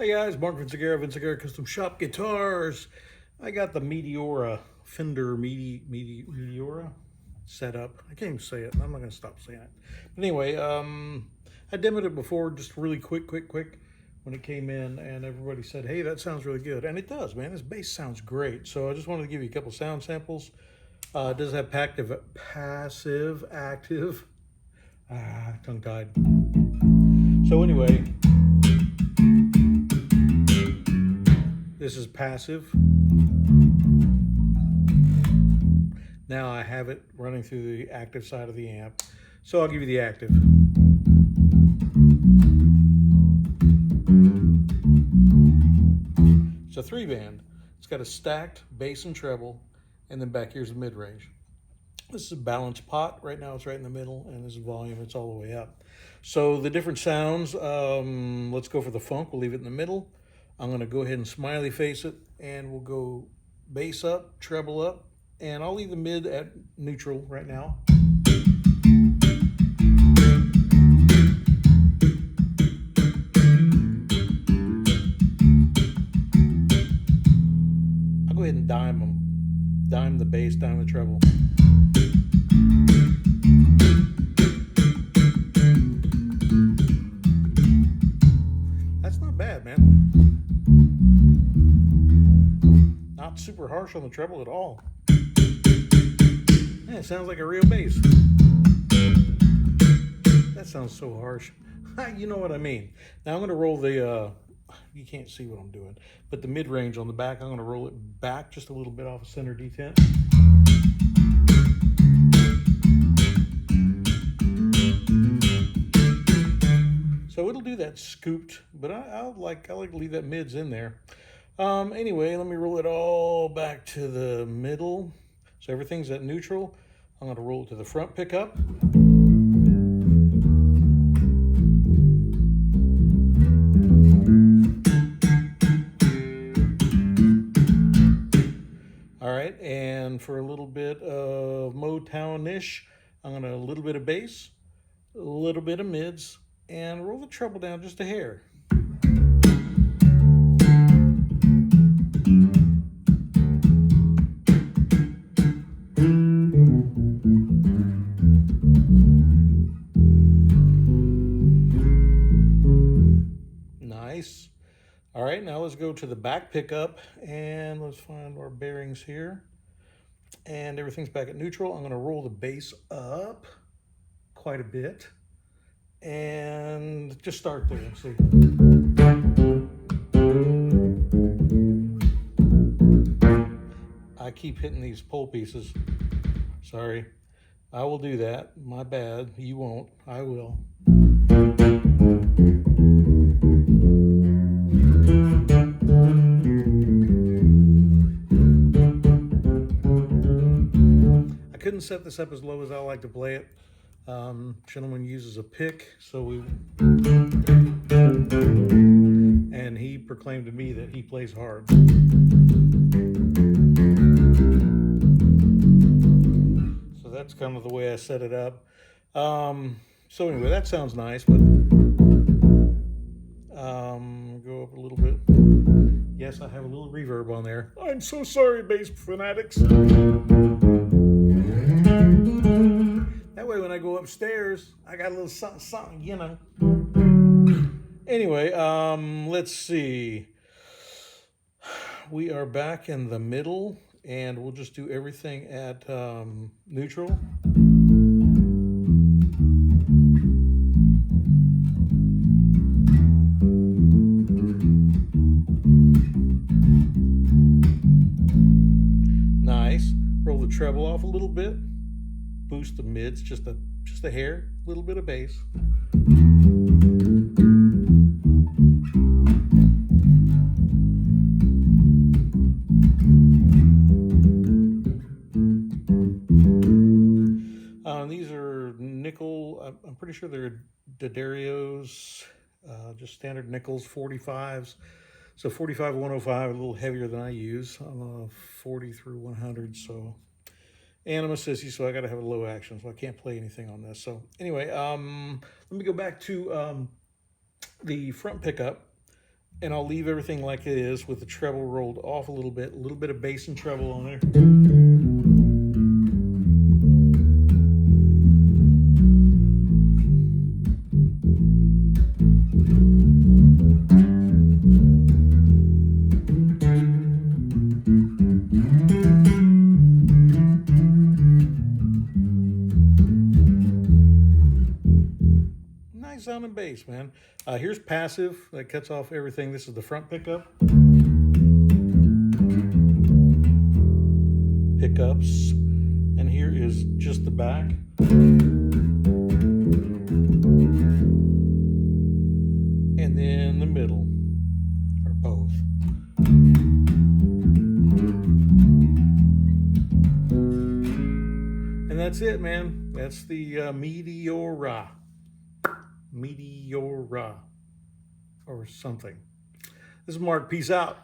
Hey guys, Mark Vinciguerra Custom Shop Guitars. I got the Meteora, Fender Meteora set up. I can't even say it. I'm not going to stop saying it. But anyway, I demoed it before, just really quick when it came in, and everybody said, hey, that sounds really good. And it does, man. This bass sounds great. So I just wanted to give you a couple sound samples. It does have passive, active, tongue-tied. So anyway, this is passive. Now I have it running through the active side of the amp. So I'll give you the active. It's a 3-band. It's got a stacked bass and treble, and then back here's the mid-range. This is a balanced pot. Right now it's right in the middle, and this is volume. It's all the way up. So the different sounds, let's go for the funk. We'll leave it in the middle. I'm going to go ahead and smiley face it, and we'll go bass up, treble up, and I'll leave the mid at neutral right now. I'll go ahead and dime them. Dime the bass, dime the treble. That's not bad, man. Not super harsh on the treble at all. Man, it sounds like a real bass. That sounds so harsh. You know what I mean. Now I'm going to roll the, you can't see what I'm doing, but the mid-range on the back, I'm going to roll it back just a little bit off of center detent. So it'll do that scooped, but I like to leave that mids in there. Anyway, let me roll it all back to the middle. So everything's at neutral. I'm going to roll it to the front pickup. All right, and for a little bit of Motown-ish, I'm going to a little bit of bass, a little bit of mids, and roll the treble down just a hair. Nice. All right, now let's go to the back pickup and let's find our bearings here. And everything's back at neutral. I'm going to roll the bass up quite a bit and just start there and see. I keep hitting these pole pieces. Sorry. I will do that. My bad. You won't. I will. I couldn't set this up as low as I like to play it. Gentleman uses a pick, and he proclaimed to me that he plays hard. So that's kind of the way I set it up. So anyway, that sounds nice, but go up a little bit. Yes, I have a little reverb on there. I'm so sorry, bass fanatics. That way when I go upstairs, I got a little something, you know. Anyway, let's see. We are back in the middle, and we'll just do everything at neutral. Nice. Roll the treble off a little bit. Boost the mids just a hair, a little bit of bass. These are nickel. I'm pretty sure they're D'Addarios, just standard nickels, 45s. So 45 105, a little heavier than I use. I'm a 40 through 100, so. And I'm a sissy, so I got to have a low action, so I can't play anything on this. So anyway, let me go back to the front pickup. And I'll leave everything like it is with the treble rolled off a little bit of bass and treble on there. Nice sounding bass, man. Here's passive that cuts off everything. This is the front pickup. Pickups. And here is just the back. And then the middle, or both. And that's it, man. That's the Meteora. Meteora or something. This is Mark. Peace out.